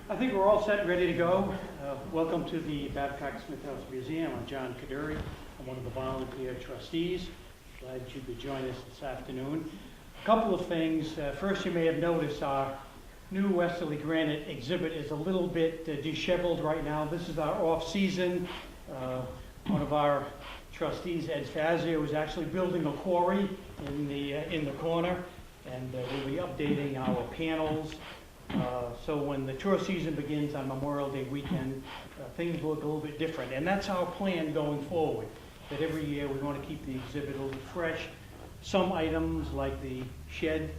I think we're all set and ready to go. Welcome to the Babcock Smith House Museum. I'm John Coduri. I'm one of the volunteer trustees. Glad you could join us this afternoon. A couple of things. First, you may have noticed our new Westerly Granite exhibit is a little bit disheveled right now. This is our off-season. One of our trustees, Ed Fazio, is actually building a quarry in the corner, and we'll be updating our panels. So when the tour season begins on Memorial Day weekend, things look a little bit different. And that's our plan going forward, that every year we want to keep the exhibit a little fresh. Some items like the shed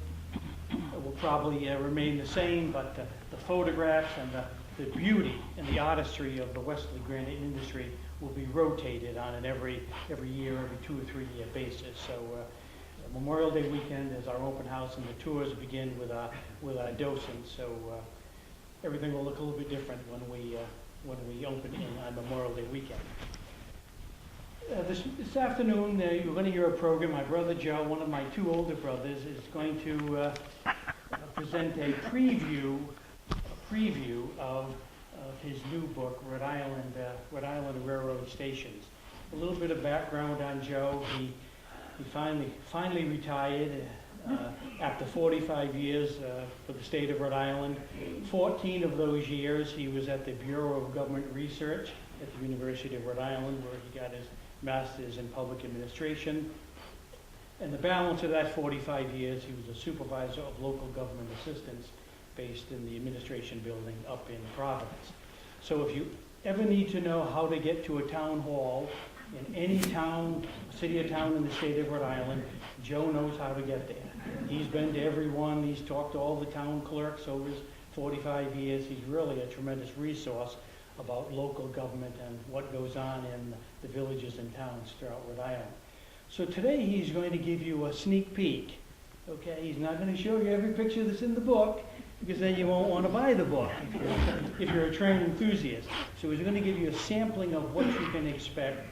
will probably remain the same, but the photographs and the beauty and the artistry of the Westerly granite industry will be rotated on an every year, every 2 or 3 year basis. So Memorial Day weekend is our open house, and the tours begin with our docents. So everything will look a little bit different when we open on Memorial Day weekend. This afternoon, you're going to hear a program. My brother Joe, one of my 2 older brothers, is going to present a preview of his new book, Rhode Island Railroad Stations. A little bit of background on Joe. He finally retired after 45 years for the state of Rhode Island. 14 of those years he was at the Bureau of Government Research at the University of Rhode Island, where he got his master's in public administration. And the balance of that 45 years, he was a supervisor of local government assistance based in the administration building up in Providence. So if you ever need to know how to get to a town hall in any town, city or town in the state of Rhode Island, Joe knows how to get there. He's been to every one. He's talked to all the town clerks over his 45 years. He's really a tremendous resource about local government and what goes on in the villages and towns throughout Rhode Island. So today he's going to give you a sneak peek. Okay, he's not going to show you every picture that's in the book, because then you won't want to buy the book if you're a trained enthusiast. So he's going to give you a sampling of what you can expect.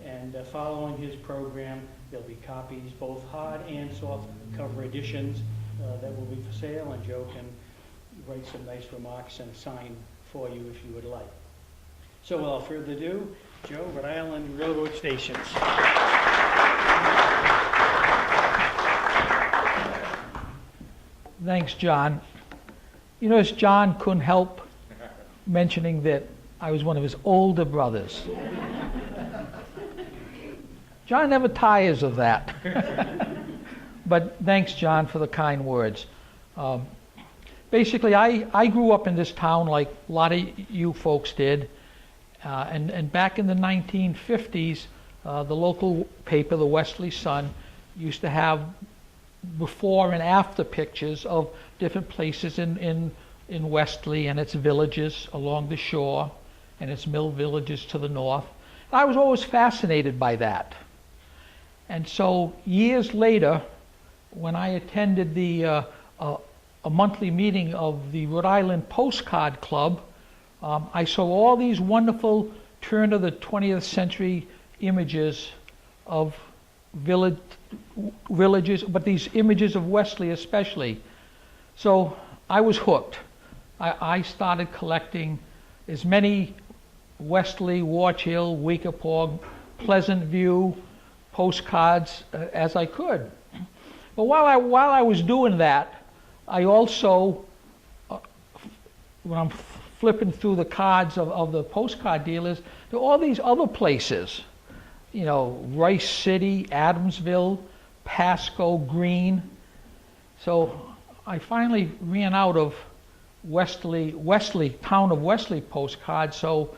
And following his program, there'll be copies, both hard and soft cover editions that will be for sale, and Joe can write some nice remarks and sign for you if you would like. So without further ado, Joe, Rhode Island Railroad Stations. Thanks, John. You notice John couldn't help mentioning that I was one of his older brothers. John never tires of that. But thanks, John, for the kind words. Basically, I grew up in this town like a lot of you folks did. And back in the 1950s, the local paper, the Westerly Sun, used to have before and after pictures of different places in Westerly and its villages along the shore and its mill villages to the north. I was always fascinated by that. And so years later, when I attended a monthly meeting of the Rhode Island Postcard Club, I saw all these wonderful turn of the 20th century images of villages, but these images of Westerly especially. So I was hooked. I started collecting as many Westerly, Watch Hill, Weekapaug, Pleasant View postcards as I could. But while I was doing that, I also, when I'm flipping through the cards of the postcard dealers, there are all these other places, you know, Rice City, Adamsville, Pasco, Greene. So I finally ran out of town of Westerly postcards, so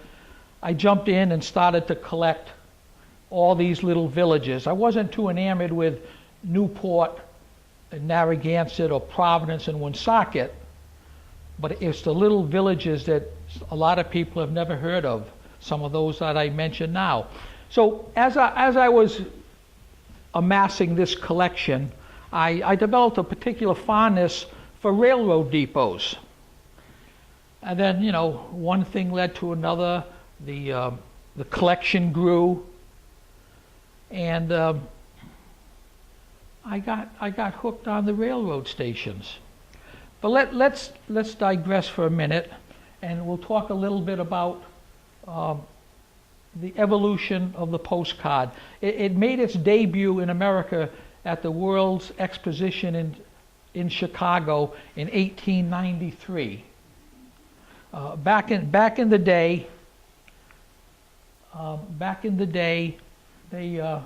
I jumped in and started to collect all these little villages. I wasn't too enamored with Newport and Narragansett or Providence and Woonsocket, but it's the little villages that a lot of people have never heard of, some of those that I mentioned now. So as I was amassing this collection, I developed a particular fondness for railroad depots. And then, you know, one thing led to another. The collection grew, and I got hooked on the railroad stations. But let's digress for a minute and we'll talk a little bit about the evolution of the postcard. It made its debut in America at the World's Exposition in Chicago in 1893. Back in the day, they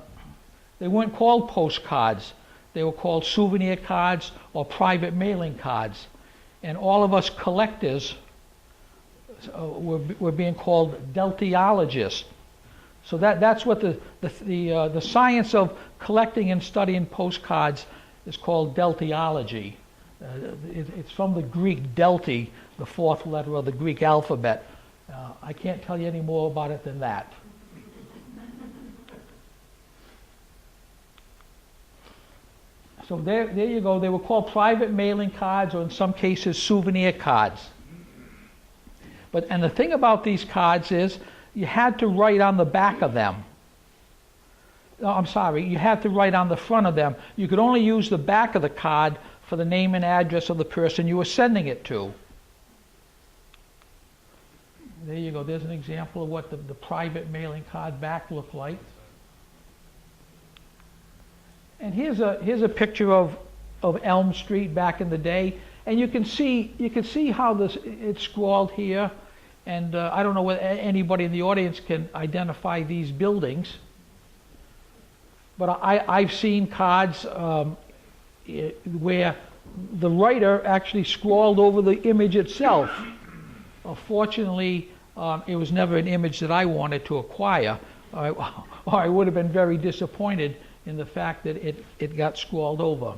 weren't called postcards. They were called souvenir cards or private mailing cards, and all of us collectors were being called deltiologists. So that's what the science of collecting and studying postcards is called deltiology. It's from the Greek delti, the fourth letter of the Greek alphabet. I can't tell you any more about it than that. So there you go. They were called private mailing cards, or in some cases souvenir cards. And the thing about these cards is you had to write on the back of them. No, I'm sorry, you had to write on the front of them. You could only use the back of the card for the name and address of the person you were sending it to. There you go. There's an example of what the private mailing card back looked like. And here's a picture of Elm Street back in the day, and you can see how it's scrawled here. And I don't know whether anybody in the audience can identify these buildings, but I've seen cards where the writer actually scrawled over the image itself. Fortunately, it was never an image that I wanted to acquire, or I would have been very disappointed in the fact that it got scrawled over.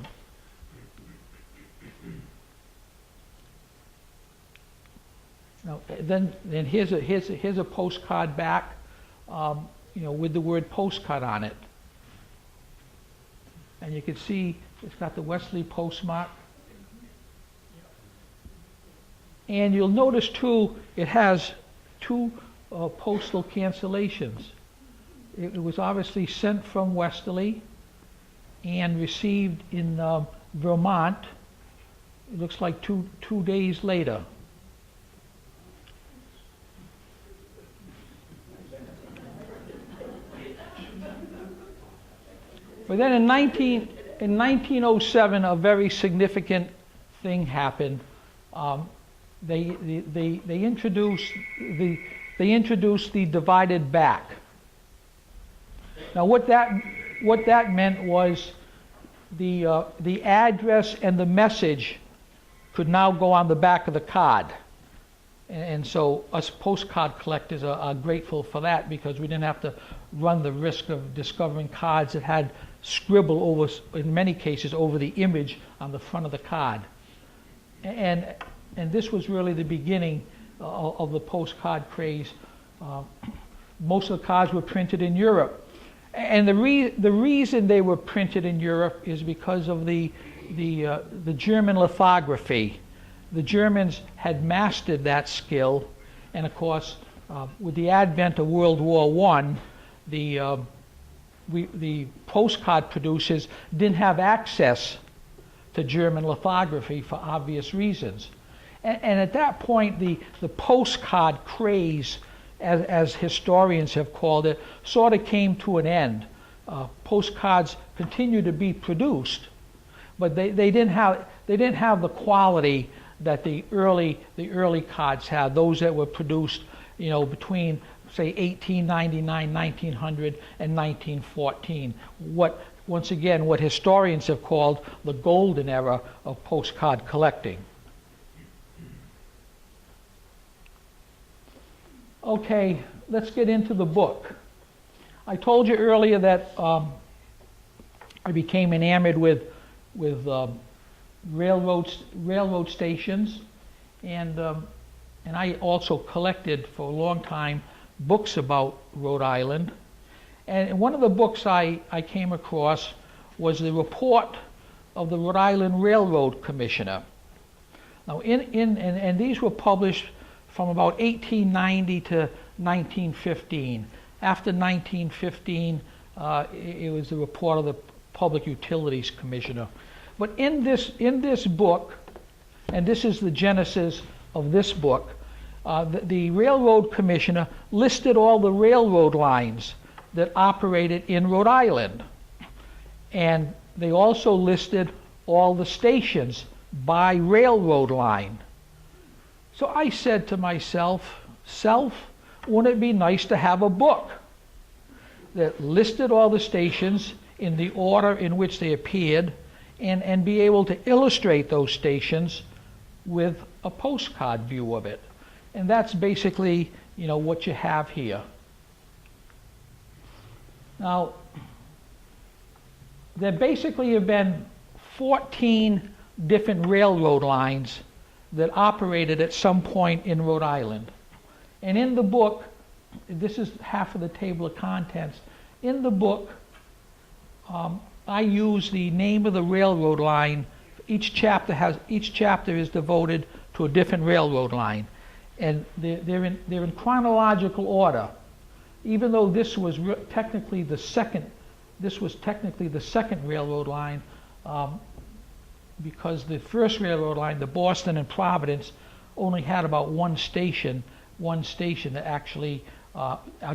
Now, then here's a postcard back, with the word postcard on it, and you can see it's got the Wesley postmark. And you'll notice too, it has two postal cancellations. It was obviously sent from Westerly and received in Vermont. It looks like two days later. But then in 1907, a very significant thing happened. They introduced the divided back. Now, what that meant was the address and the message could now go on the back of the card, and so us postcard collectors are grateful for that, because we didn't have to run the risk of discovering cards that had scribble over, in many cases, over the image on the front of the card. And this was really the beginning of the postcard craze. Most of the cards were printed in Europe. And the reason they were printed in Europe is because of the German lithography. The Germans had mastered that skill, and of course, with the advent of World War I, the postcard producers didn't have access to German lithography for obvious reasons. And at that point, the postcard craze, as historians have called it, sort of came to an end. Postcards continued to be produced, but they didn't have the quality that the early cards had. Those that were produced, between say 1899, 1900, and 1914. Once again, what historians have called the golden era of postcard collecting. Okay, let's get into the book. I told you earlier that I became enamored with railroad stations, and I also collected for a long time books about Rhode Island. And one of the books I came across was the report of the Rhode Island Railroad Commissioner. Now, and these were published from about 1890 to 1915. After 1915, it was the report of the Public Utilities Commissioner. But in this book, and this is the genesis of this book, the railroad commissioner listed all the railroad lines that operated in Rhode Island. And they also listed all the stations by railroad line. So I said to myself, wouldn't it be nice to have a book that listed all the stations in the order in which they appeared and be able to illustrate those stations with a postcard view of it. And that's basically, what you have here. Now, there basically have been 14 different railroad lines that operated at some point in Rhode Island. And in the book, this is half of the table of contents. In the book, I use the name of the railroad line. Each chapter is devoted to a different railroad line, and they're in chronological order. Even though this was technically the second railroad line, because the first railroad line, the Boston and Providence, only had about one station that actually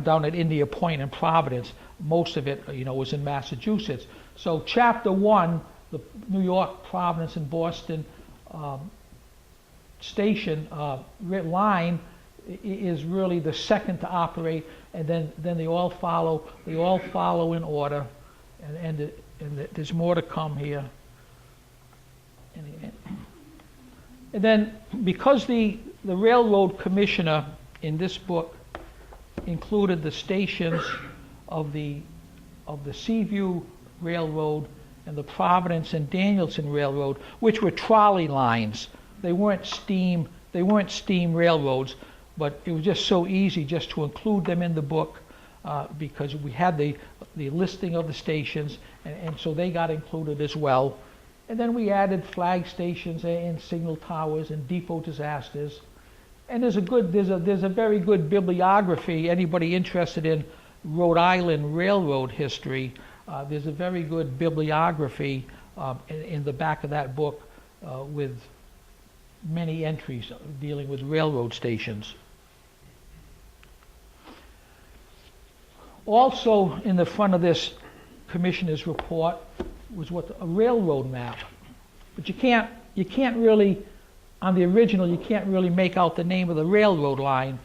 down at India Point in Providence. Most of it, was in Massachusetts. So chapter 1, the New York, Providence, and Boston station line is really the second to operate, and then they all follow in order, and there's more to come here. And then because the railroad commissioner in this book included the stations of the Seaview Railroad and the Providence and Danielson Railroad, which were trolley lines. They weren't steam railroads, but it was just so easy just to include them in the book because we had the listing of the stations, and so they got included as well. And then we added flag stations and signal towers and depot disasters. And there's a very good bibliography. Anybody interested in Rhode Island Railroad history, there's a very good bibliography in the back of that book with many entries dealing with railroad stations. Also in the front of this commissioner's report was a railroad map. But you can't really, on the original, you can't really make out the name of the railroad line.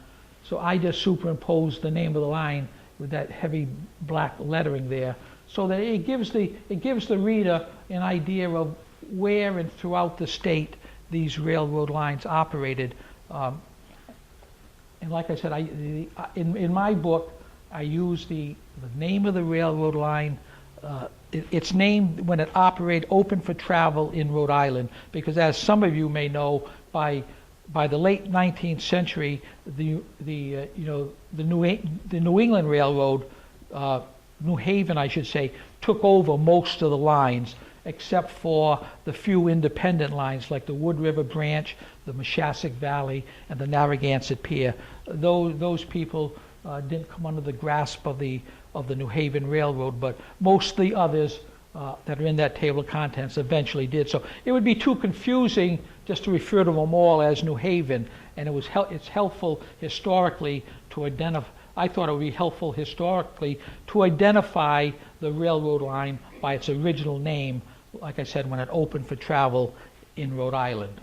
So I just superimposed the name of the line with that heavy black lettering there, so that it gives the reader an idea of where and throughout the state these railroad lines operated. And like I said, in my book, I use the name of the railroad line. It's named when it operated open for travel in Rhode Island, because as some of you may know, by the late 19th century, the New England Railroad, New Haven, I should say, took over most of the lines, except for the few independent lines like the Wood River Branch, the Mashassack Valley, and the Narragansett Pier. Those people didn't come under the grasp of the New Haven Railroad, but most of the others that are in that table of contents eventually did. So it would be too confusing just to refer to them all as New Haven, and it's helpful historically to identify. I thought it would be helpful historically to identify the railroad line by its original name, like I said, when it opened for travel in Rhode Island.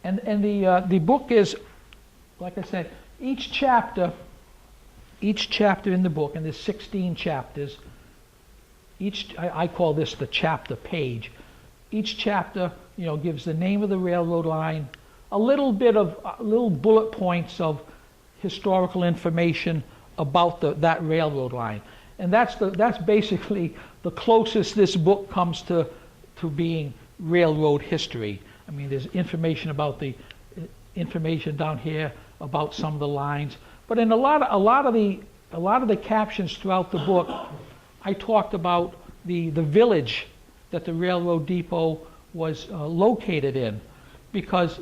And the book is, like I said, each chapter in the book, and there's 16 chapters. I call this the chapter page. Each chapter, gives the name of the railroad line, a little bullet points of historical information about that railroad line, and that's basically the closest this book comes to being railroad history. I mean, there's information about the information down here about some of the lines, but in a lot of the captions throughout the book, I talked about the village that the railroad depot was located in, because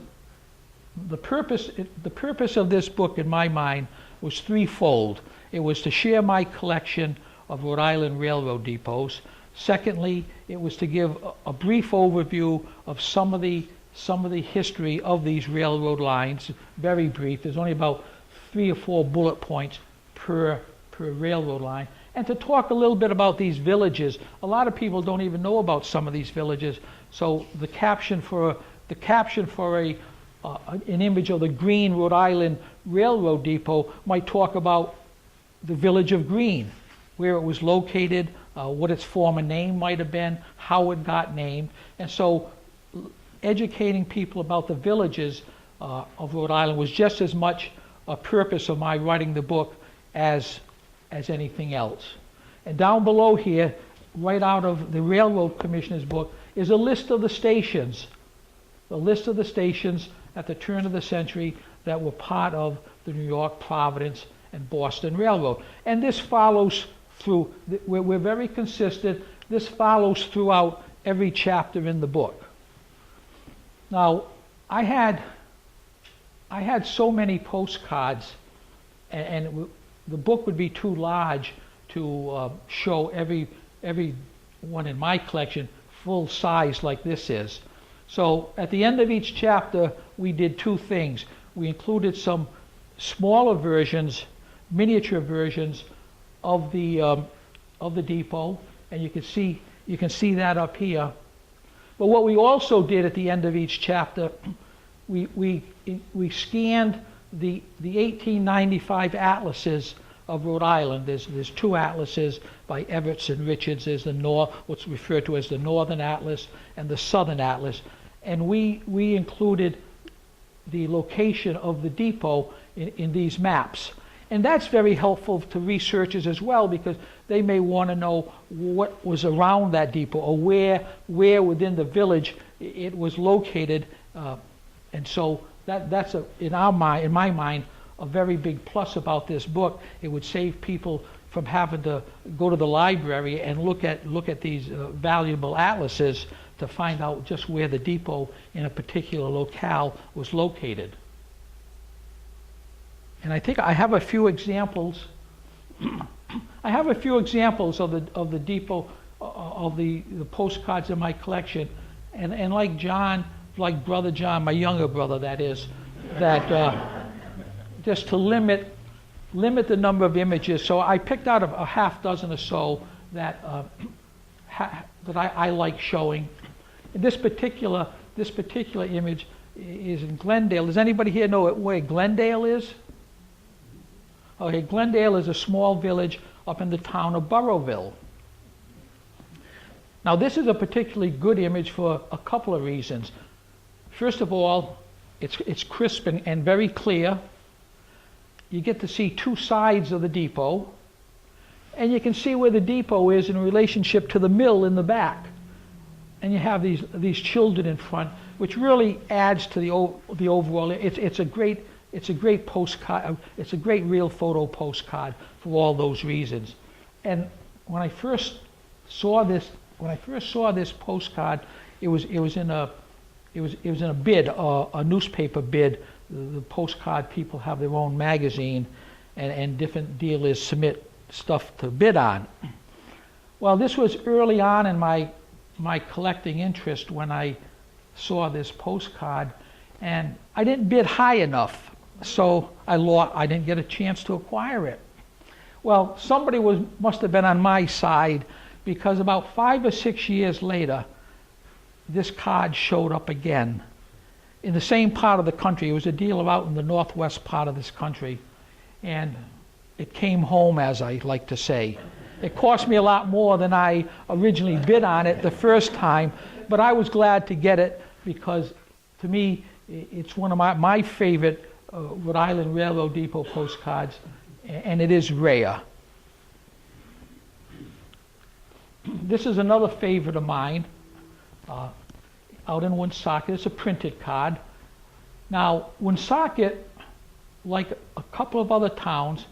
the purpose of this book, in my mind, was threefold. It was to share my collection of Rhode Island railroad depots, Secondly, it was to give a brief overview of some of the history of these railroad lines, very brief. There's only about 3 or 4 bullet points per railroad line. And to talk a little bit about these villages. A lot of people don't even know about some of these villages. So the caption for an image of the Green Rhode Island Railroad Depot might talk about the village of Green, where it was located, what its former name might have been, how it got named. And so educating people about the villages of Rhode Island was just as much a purpose of my writing the book as anything else. And down below here, right out of the Railroad Commissioner's book, is a list of the stations. The list of the stations at the turn of the century that were part of the New York, Providence, and Boston Railroad. And this follows through, we're very consistent, this follows throughout every chapter in the book. Now, I had so many postcards, and the book would be too large to show every one in my collection full size like this is. So at the end of each chapter, we did 2 things. We included some smaller versions, miniature versions of the depot, and you can see that up here. But what we also did at the end of each chapter, we scanned the 1895 atlases of Rhode Island. There's 2 atlases by Everts and Richards. There's what's referred to as the Northern Atlas and the Southern Atlas. And we included the location of the depot in these maps. And that's very helpful to researchers as well, because they may want to know what was around that depot, or where within the village it was located. And so that's in my mind, a very big plus about this book. It would save people from having to go to the library and look at these valuable atlases to find out just where the depot in a particular locale was located. And I think I have a few examples. I have a few examples of the depot, of the postcards in my collection, and like John, like Brother John, my younger brother, that is, that just to limit the number of images. So I picked out a half dozen or so that I like showing. And this particular image is in Glendale. Does anybody here know where Glendale is? Okay, Glendale is a small village up in the town of Burrowville. Now this is a particularly good image for a couple of reasons. First of all, it's crisp and very clear. You get to see 2 sides of the depot, and you can see where the depot is in relationship to the mill in the back. And you have these children in front, which really adds to the overall. It's a great postcard. It's a great real photo postcard for all those reasons. And when I first saw this postcard, it was in a bid, a newspaper bid. The postcard people have their own magazine, and different dealers submit stuff to bid on. Well, this was early on in my collecting interest when I saw this postcard, and I didn't bid high enough, so I didn't get a chance to acquire it. Well, somebody must have been on my side, because about 5 or 6 years later, this card showed up again in the same part of the country. It was a dealer out in the northwest part of this country, and it came home, as I like to say. It cost me a lot more than I originally bid on it the first time, but I was glad to get it, because to me it's one of my favorite Rhode Island Railroad Depot postcards, and it is rare. This is another favorite of mine, out in Woonsocket. It's a printed card. Now, Woonsocket, like a couple of other towns,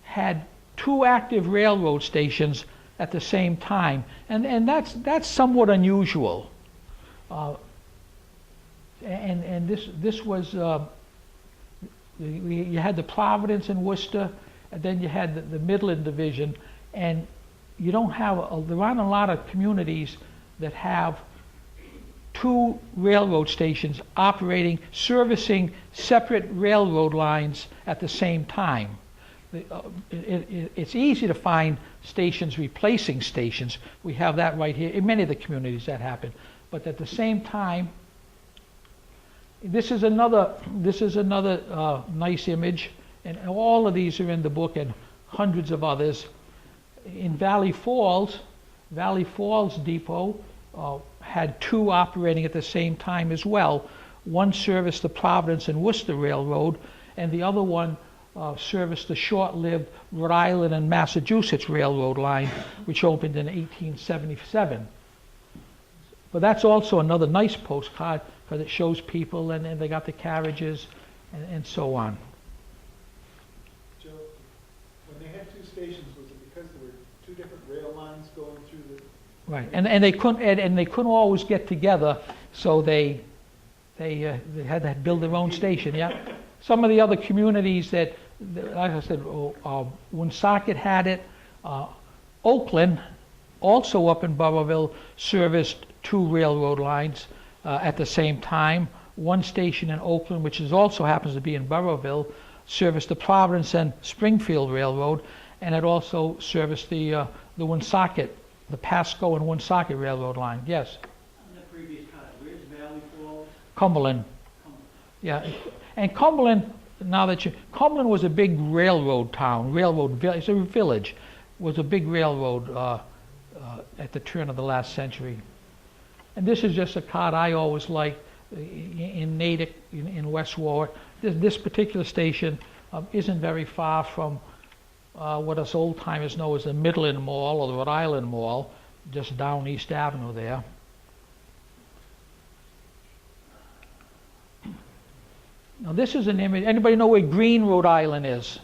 had 2 active railroad stations at the same time, and that's somewhat unusual. And this was you had the Providence and Worcester, and then you had the Midland Division, and you don't have, there aren't a lot of communities that have two railroad stations operating, servicing separate railroad lines at the same time. It's easy to find stations replacing stations. We have that right here. In many of the communities that happen. But at the same time, this is another nice image, and all of these are in the book and hundreds of others. In Valley Falls Depot had two operating at the same time as well. One serviced the Providence and Worcester Railroad, and the other one serviced the short-lived Rhode Island and Massachusetts Railroad line, which opened in 1877. But that's also another nice postcard because it shows people, and they got the carriages and so on. Joe, when they had two stations, was it because there were two different rail lines going through the... Right, and they couldn't always get together, so they had to build their own station. Yeah, some of the other communities that, like I said, Woonsocket had it. Oakland, also up in Burrillville, serviced two railroad lines at the same time. One station in Oakland, which also happens to be in Burrillville, serviced the Providence and Springfield Railroad, and it also serviced the Woonsocket, the Pasco and Woonsocket Railroad line. Yes? On the previous card, where's Valley Falls? Cumberland. Yeah, and Cumberland, Cumberland was a big railroad town, it's a village, was a big railroad at the turn of the last century. And this is just a card I always liked in Natick, in West Warwick. This particular station isn't very far from what us old timers know as the Midland Mall or the Rhode Island Mall, just down East Avenue there. Now this is an image. Anybody know where Greene, Rhode Island is?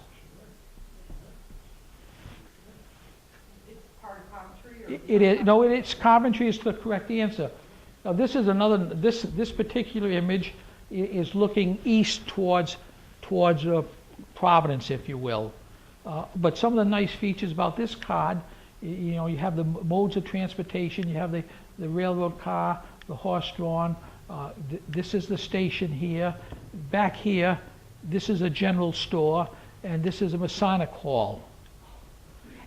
It's part of Coventry? It is. No, it's Coventry is the correct answer. Now this is another. This particular image is looking east towards Providence, if you will. But some of the nice features about this card, you know, you have the modes of transportation. You have the railroad car, the horse-drawn. This is the station here. Back here, this is a general store, and this is a Masonic hall.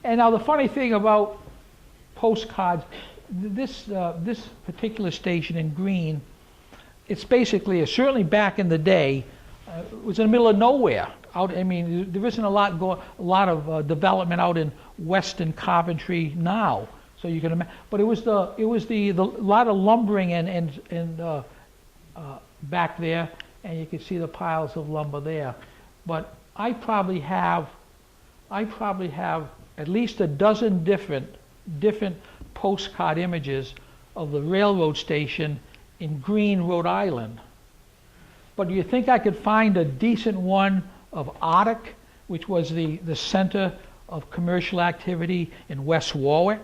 And now the funny thing about postcards, this particular station in Greene, it's basically, certainly back in the day, it was in the middle of nowhere. I mean, there isn't a lot of development out in Western Coventry now. So you can imagine, but it was the lot of lumbering and back there, and you can see the piles of lumber there. But I probably have at least a dozen different postcard images of the railroad station in Greene, Rhode Island. But do you think I could find a decent one of Arctic, which was the center of commercial activity in West Warwick?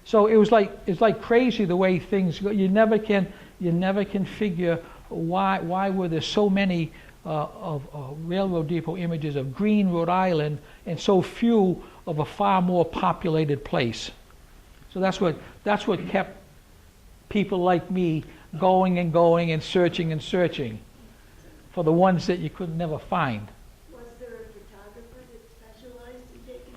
So it's like crazy the way things go. You never can figure why were there so many of railroad depot images of Greene, Rhode Island, and so few of a far more populated place. So that's what kept people like me going and searching for the ones that you could never find. Was there a photographer that specialized in taking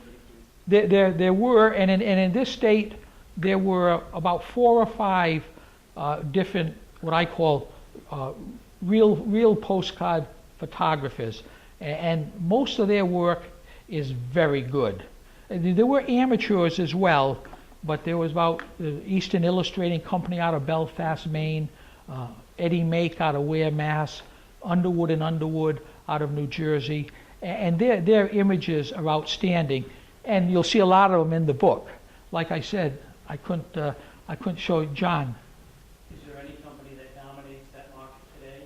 pictures? There were, and in this state, there were about 4 or 5 different, what I call real postcard photographers, and most of their work is very good. And there were amateurs as well, but there was about the Eastern Illustrating Company out of Belfast, Maine, Eddie Make out of Ware, Mass, Underwood and Underwood out of New Jersey, and their images are outstanding, and you'll see a lot of them in the book. Like I said, I couldn't show John. Is there any company that dominates that market today?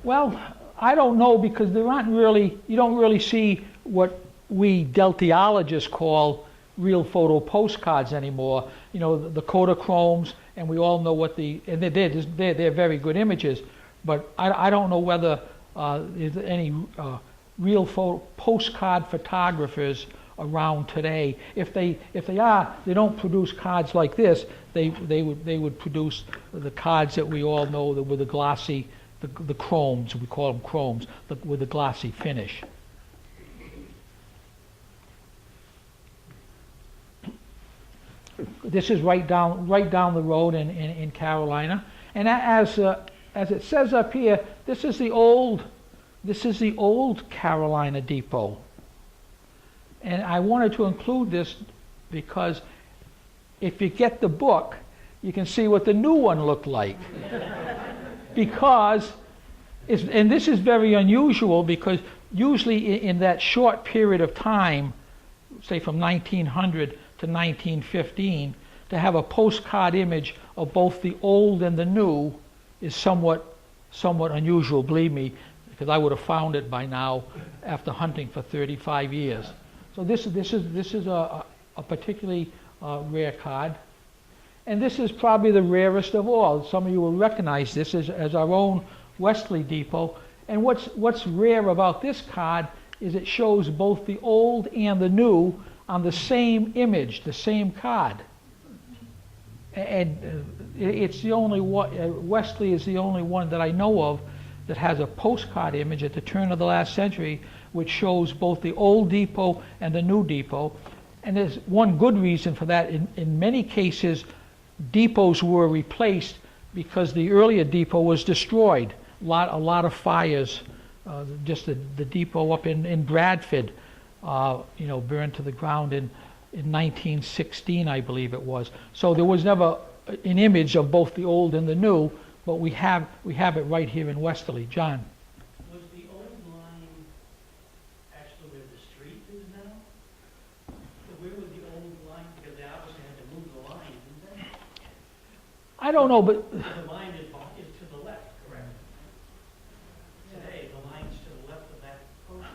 Well, I don't know, because you don't really see what we deltiologists call real photo postcards anymore. You know, the Kodachromes, and we all know and they're very good images, but I don't know whether there's any real postcard photographers around today. If they are, they don't produce cards like this. They would produce the cards that we all know that with the glossy, the chromes, we call them chromes, with the glossy finish. This is right down the road in Carolina, and as it says up here, this is the old Carolina Depot. And I wanted to include this because if you get the book, you can see what the new one looked like. Because, and this is very unusual, because usually in that short period of time, say from 1900 to 1915, to have a postcard image of both the old and the new is somewhat unusual, believe me, because I would have found it by now after hunting for 35 years. So this is a particularly rare card. And this is probably the rarest of all. Some of you will recognize this as our own Wesley Depot. And what's rare about this card is it shows both the old and the new on the same image, the same card. And it's the only one, Wesley is the only one that I know of that has a postcard image at the turn of the last century which shows both the old depot and the new depot. And there's one good reason for that. In many cases, depots were replaced because the earlier depot was destroyed. A lot of fires. Just the depot up in Bradford, burned to the ground in 1916, I believe it was. So there was never an image of both the old and the new, but we have it right here in Westerly. John. Was the old line actually where the street is now? So where was the old line? Because they obviously had to move the line, didn't they? I don't know, but The line is to the left, correct? Today, the line's to the left of that postcard.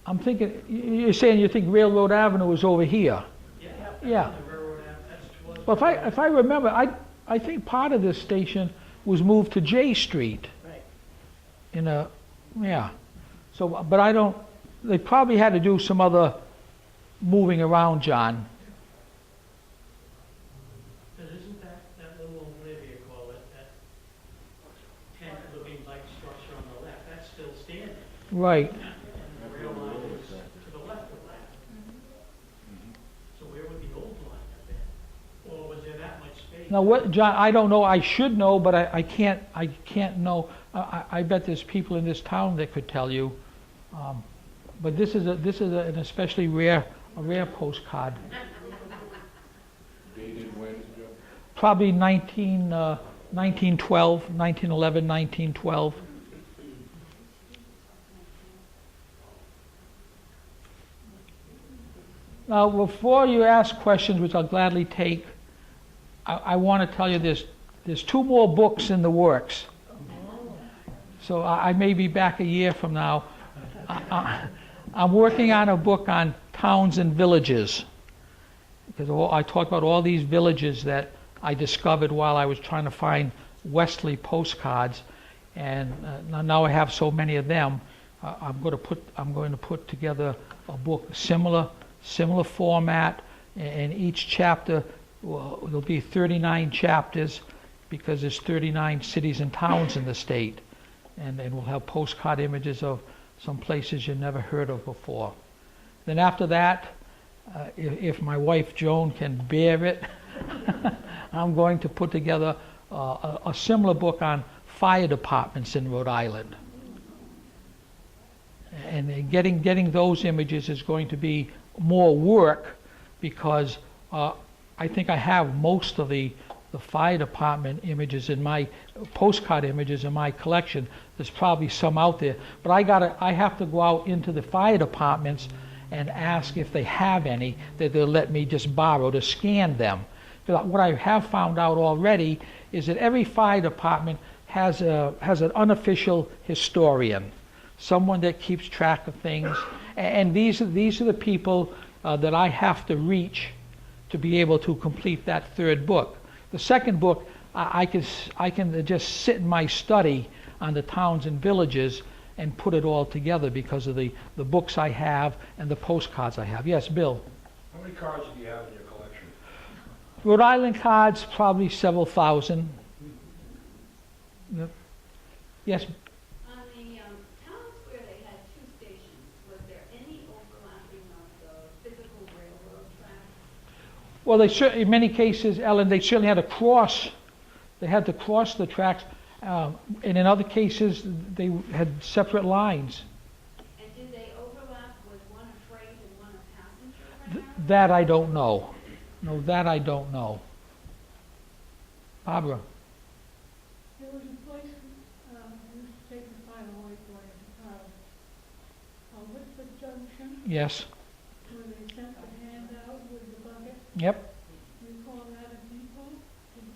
I'm thinking, you're saying you think Railroad Avenue is over here. Yeah. The railroad, that's towards. But if I remember, I think part of this station was moved to J Street. Right. So, but I don't, they probably had to do some other moving around, John. Because isn't that little, whatever you call it, that tent-looking like structure on the left, that's still standing? Right. And the rail line is to the left of that. So where would the old line have been? Or was there that much space? Now, what, John, I don't know, I should know, but I can't know. I bet there's people in this town that could tell you. But this is an especially rare postcard. Dated when, Joe? Probably 1912, 1911, 1912. Now, before you ask questions, which I'll gladly take, I want to tell you there's 2 more books in the works. So I may be back a year from now. I'm working on a book on towns and villages, because I talked about all these villages that I discovered while I was trying to find Wesley postcards, and now I have so many of them. I'm going to put together a book similar format, and each chapter there'll be 39 chapters, because there's 39 cities and towns in the state, and we'll have postcard images of some places you never heard of before. Then after that, if my wife Joan can bear it, I'm going to put together a similar book on fire departments in Rhode Island. And getting those images is going to be more work, because I think I have most of the fire department images in my postcard images in my collection. There's probably some out there, but I have to go out into the fire departments and ask if they have any that they'll let me just borrow to scan them. But what I have found out already is that every fire department has an unofficial historian, someone that keeps track of things, and these are the people that I have to reach to be able to complete that 3rd book. The 2nd book, I can just sit in my study on the towns and villages and put it all together because of the books I have and the postcards I have. Yes, Bill? How many cards do you have in your collection? Rhode Island cards, probably several thousand. Yep. Yes, On the towns where they had two stations, was there any overlapping of the physical railroad tracks? well, in many cases, Ellen, they certainly had to cross. They had to cross the tracks, and in other cases, they had separate lines. And did they overlap? Was one a freight and one a passenger rail? That I don't know. No, that I don't know. Barbara? There was a place, used to take the final white boy with the junction, Yes. where they sent the handout with the bucket. Yep. Do you call that a depot?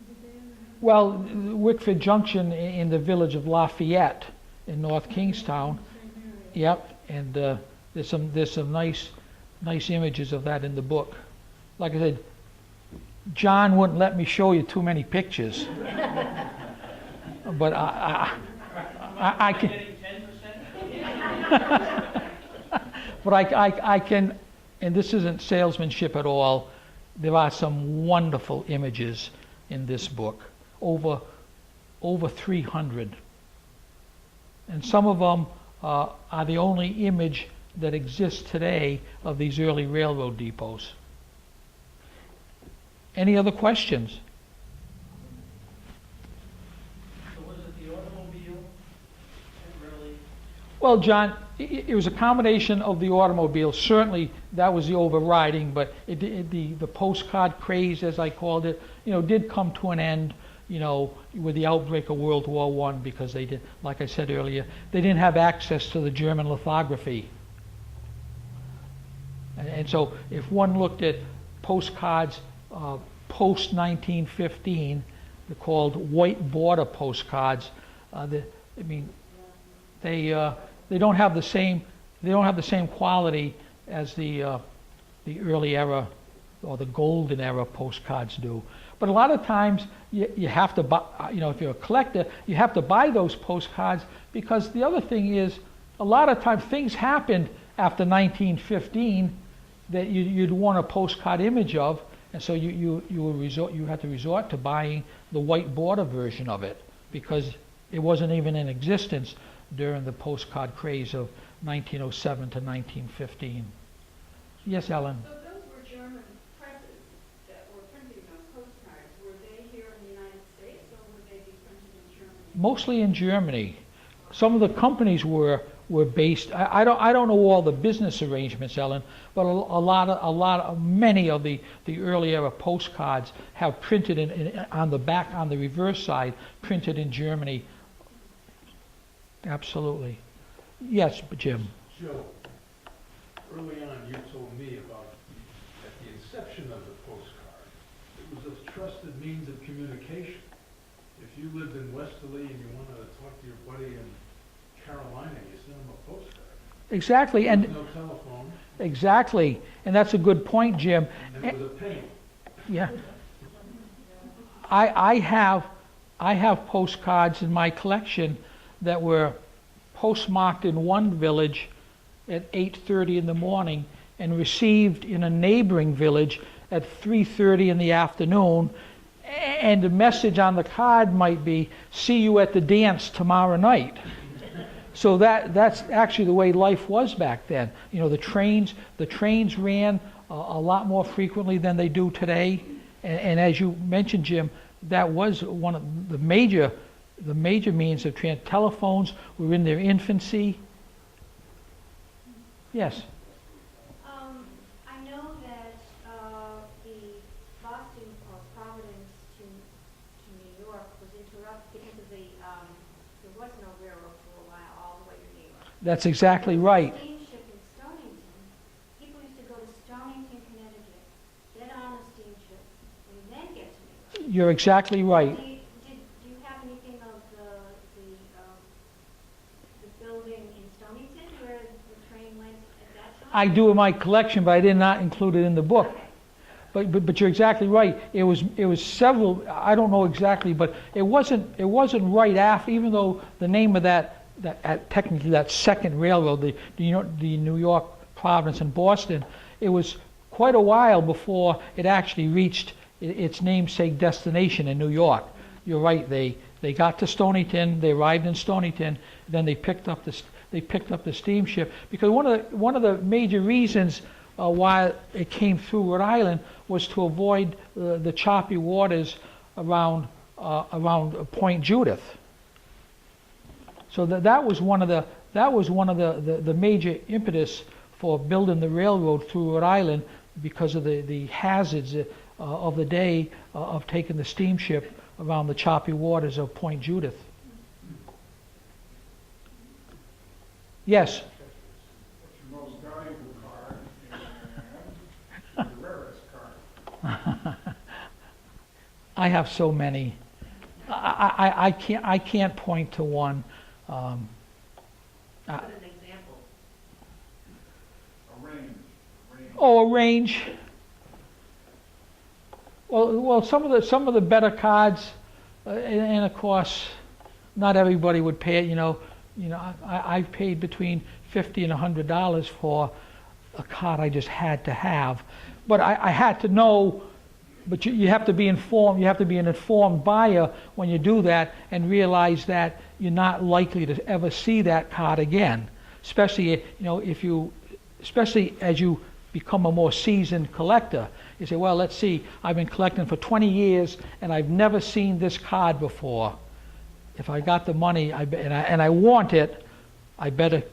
Did they ever have? Well, Wickford Junction in the village of Lafayette in North Kingstown. Same area. Yep, and there's some nice images of that in the book. Like I said, John wouldn't let me show you too many pictures, but I can. Getting 10%? But I can, and this isn't salesmanship at all. There are some wonderful images in this book, over 300, and some of them are the only image that exists today of these early railroad depots. Any other questions? So was it the automobile that really? Well, John, it was a combination of the automobile. Certainly, that was the overriding, but the postcard craze, as I called it, did come to an end, with the outbreak of World War I, because they did, like I said earlier, they didn't have access to the German lithography. And so, if one looked at postcards post 1915, they're called white border postcards. They don't have the same quality as the early era or the golden era postcards do. But a lot of times you have to buy, if you're a collector, you have to buy those postcards, because the other thing is, a lot of times things happened after 1915 that you'd want a postcard image of, and so you had to resort to buying the white border version of it, because it wasn't even in existence during the postcard craze of 1907 to 1915. Yes, Ellen? So those were German presses that were printing those postcards. Were they here in the United States, or would they be printed in Germany? Mostly in Germany. Some of the companies were based. I don't know all the business arrangements, Ellen, but many of the early era postcards have printed on the back, on the reverse side, printed in Germany. Absolutely. Yes, Jim. Joe, early on you told me about at the inception of the postcard, it was a trusted means of communication. If you lived in Westerly and you wanted to talk to your buddy in Carolina, you sent him a postcard. Exactly, There and was no telephone, exactly, and that's a good point, Jim. and it was a pain. Yeah. I have postcards in my collection that were postmarked in one village at 8:30 in the morning and received in a neighboring village at 3:30 in the afternoon, and the message on the card might be, "See you at the dance tomorrow night." So that's actually the way life was back then. The trains ran a lot more frequently than they do today, and as you mentioned, Jim, that was one of the major means of telephones were in their infancy. Yes. I know that the Boston or Providence to New York was interrupted because of there was no railroad for a while all the way to New York. That's exactly right. Steamship in Stonington, people used to go to Stonington, Connecticut, get on a steamship, and then get to New York. You're exactly right. Do you have anything of the building in Stonington where the train went at that time? I do in my collection, but I did not include it in the book. But you're exactly right. It was several. I don't know exactly, but it wasn't right after. Even though the name of that technically that second railroad, the New York, Providence, and Boston, it was quite a while before it actually reached its namesake destination in New York. You're right. They got to Stonington. They arrived in Stonington. Then they picked up the steamship, because one of the major reasons why it came through Rhode Island was to avoid the choppy waters around Point Judith. So that was one of the major impetus for building the railroad through Rhode Island, because of the hazards of the day of taking the steamship around the choppy waters of Point Judith. Yes. What's your most valuable card and your rarest card? I have so many. I can't point to one. Put an example. A range. Oh, a range. Well, some of the better cards, and of course, not everybody would pay it. I paid between $50 and $100 for a card I just had to have, but I had to know. But you have to be informed. You have to be an informed buyer when you do that, and realize that you're not likely to ever see that card again. Especially especially as you become a more seasoned collector. You say, well, let's see, I've been collecting for 20 years and I've never seen this card before. If I got the money and I want it, I better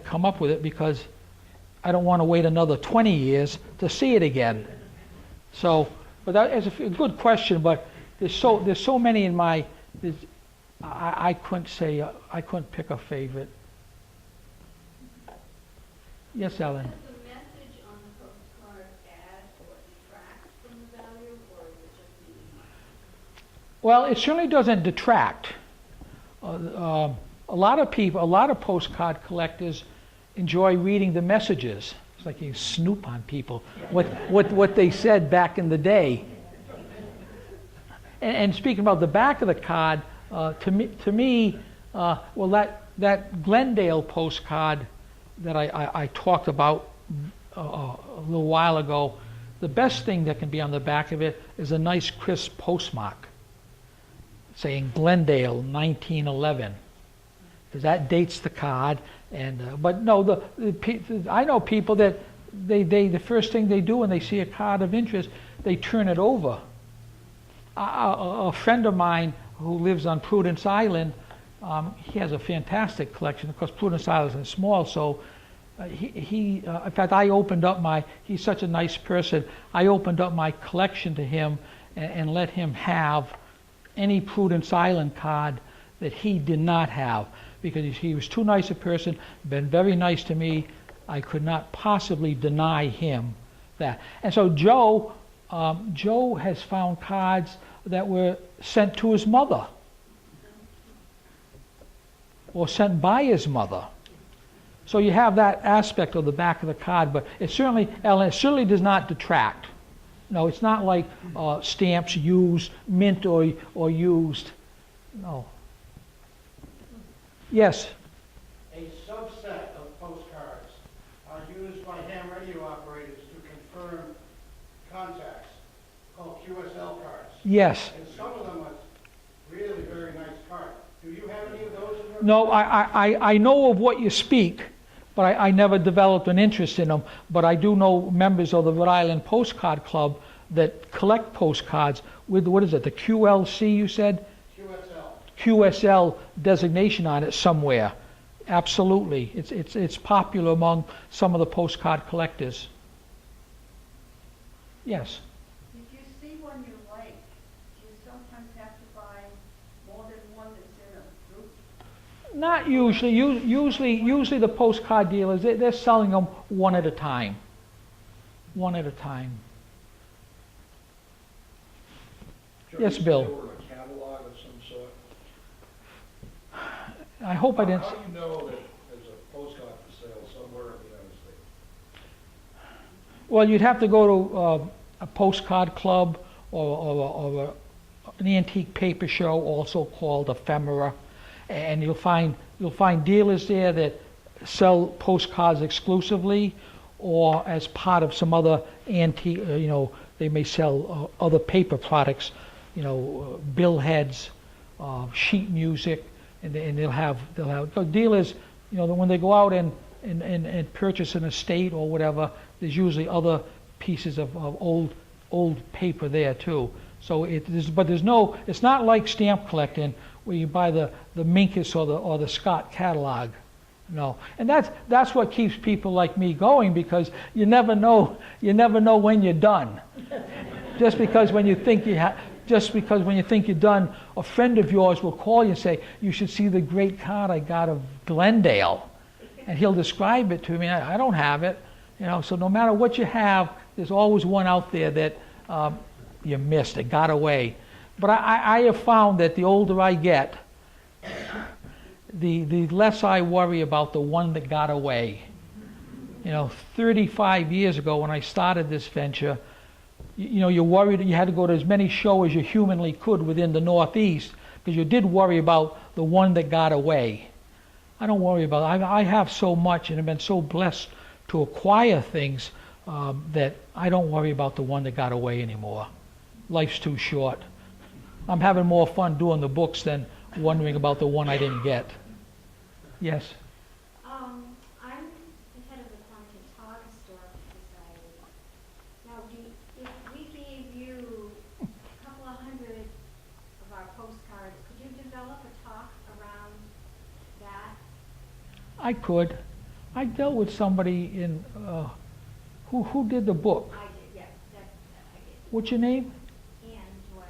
come up with it, because I don't want to wait another 20 years to see it again. So, but that is a good question. But there's so many in my. I couldn't pick a favorite. Yes, Ellen. Does the message on the postcard add or detract from the value, or is it just meaning? Well, it certainly doesn't detract. A lot of postcard collectors enjoy reading the messages. It's like you snoop on people, what they said back in the day. And speaking about the back of the card, to me, that Glendale postcard that I talked about a little while ago, the best thing that can be on the back of it is a nice crisp postmark saying Glendale 1911, because that dates the card. And but no, I know people that the first thing they do when they see a card of interest, they turn it over. A friend of mine who lives on Prudence Island, he has a fantastic collection. Of course, Prudence Island is small, so in fact, I opened up he's such a nice person, I opened up my collection to him and let him have any Prudence Island card that he did not have, because he was too nice a person, been very nice to me. I could not possibly deny him that. And so Joe has found cards that were sent to his mother or sent by his mother. So you have that aspect of the back of the card, but it certainly does not detract. No, it's not like stamps used, mint or used. No. Yes? A subset of postcards are used by ham radio operators to confirm contacts, called QSL cards. Yes. And some of them are really very nice cards. Do you have any of those in your? No, I know of what you speak, but I never developed an interest in them. But I do know members of the Rhode Island Postcard Club that collect postcards with, what is it, the QLC you said? QSL designation on it somewhere. Absolutely. It's popular among some of the postcard collectors. Yes? If you see one you like, do you sometimes have to buy more than one that's in a group? Not usually. Usually the postcard dealers, they're selling them one at a time. One at a time. Yes, Bill. A catalog of some sort. I hope I didn't. How do you know that there's a postcard for sale somewhere in the United States? Well, you'd have to go to a postcard club or an antique paper show, also called ephemera, and you'll find dealers there that sell postcards exclusively, or as part of some other antique. They may sell other paper products, bill heads, sheet music, and they'll have dealers. When they go out and purchase an estate or whatever, there's usually other pieces of old paper there too. So it's not like stamp collecting where you buy the Minkus or the Scott catalog. No, and that's what keeps people like me going, because you never know when you're done. Just because when you think you're done, a friend of yours will call you and say, "You should see the great card I got of Glendale," and he'll describe it to me. I don't have it, So no matter what you have, there's always one out there that you missed. It got away. But I have found that the older I get, the less I worry about the one that got away. 35 years ago when I started this venture, you worried you had to go to as many shows as you humanly could within the Northeast, because you did worry about the one that got away. I don't worry about it. I have so much and have been so blessed to acquire things that I don't worry about the one that got away anymore. Life's too short. I'm having more fun doing the books than wondering about the one I didn't get. Yes? I'm the head of the Quantum Historical Society. Now, if we gave you a couple of hundred of our postcards, could you develop a talk around that? I could. I dealt with somebody in, who did the book? I did, yes, I did. What's your name? Ann Joel.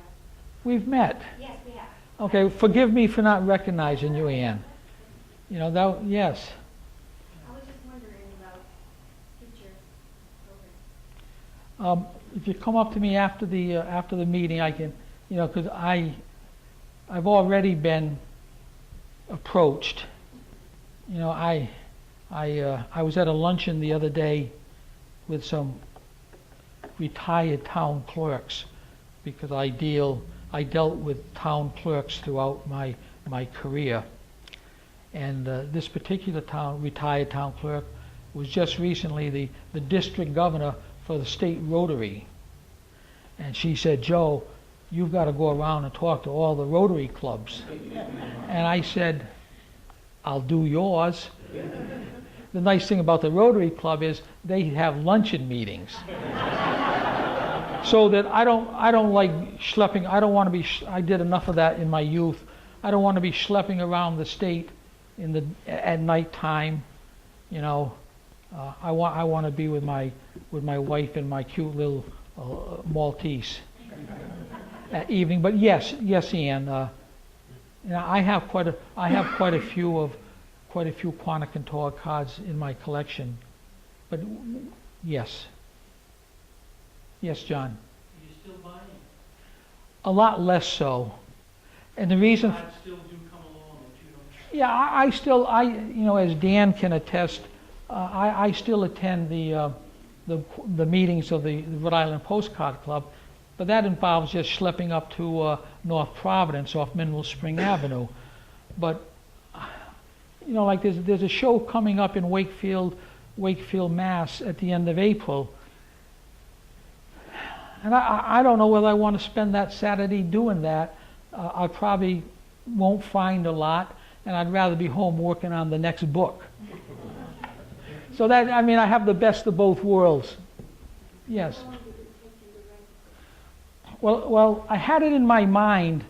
We've met. Yes, we have. Okay, forgive me for not recognizing you, Ann. Yes. I was just wondering about future programs. If you come up to me after the meeting, I can, because I've already been approached. I was at a luncheon the other day with some retired town clerks, because I dealt with town clerks throughout my career. And this particular retired town clerk was just recently the district governor for the state Rotary. And she said, "Joe, you've got to go around and talk to all the Rotary clubs." And I said, "I'll do yours." The nice thing about the Rotary Club is they have luncheon meetings. So that I don't like schlepping. I don't want to be. I did enough of that in my youth. I don't want to be schlepping around the state at night time. I want to be with my wife and my cute little Maltese at evening. But yes, Ian. I have quite a few Quanticontor cards in my collection. But yes, John. Are you still buying? A lot less so, and the reason. Cards still do come along that you don't. Yeah, I still, as Dan can attest, I still attend the meetings of the Rhode Island Postcard Club, but that involves just schlepping up to North Providence off Mineral Spring Avenue. But like there's a show coming up in Wakefield, Mass at the end of April, and I don't know whether I want to spend that Saturday doing that. I probably won't find a lot, and I'd rather be home working on the next book. So I have the best of both worlds. Yes. Well, I had it in my mind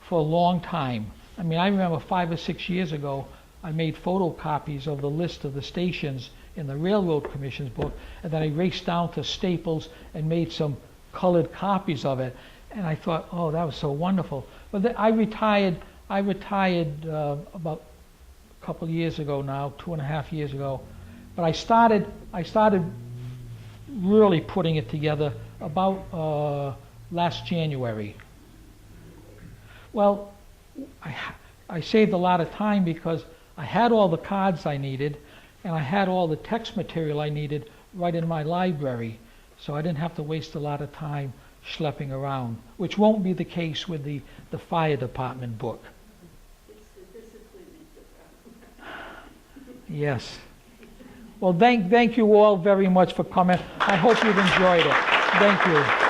for a long time. I remember 5 or 6 years ago, I made photocopies of the list of the stations in the Railroad Commission's book, and then I raced down to Staples and made some colored copies of it. And I thought, oh, that was so wonderful. But then I retired about a couple of years ago now, 2.5 years ago. But I started really putting it together about last January. Well, I saved a lot of time because I had all the cards I needed, and I had all the text material I needed right in my library, so I didn't have to waste a lot of time schlepping around, which won't be the case with the fire department book. This is Yes. Well, thank you all very much for coming. I hope you've enjoyed it. Thank you.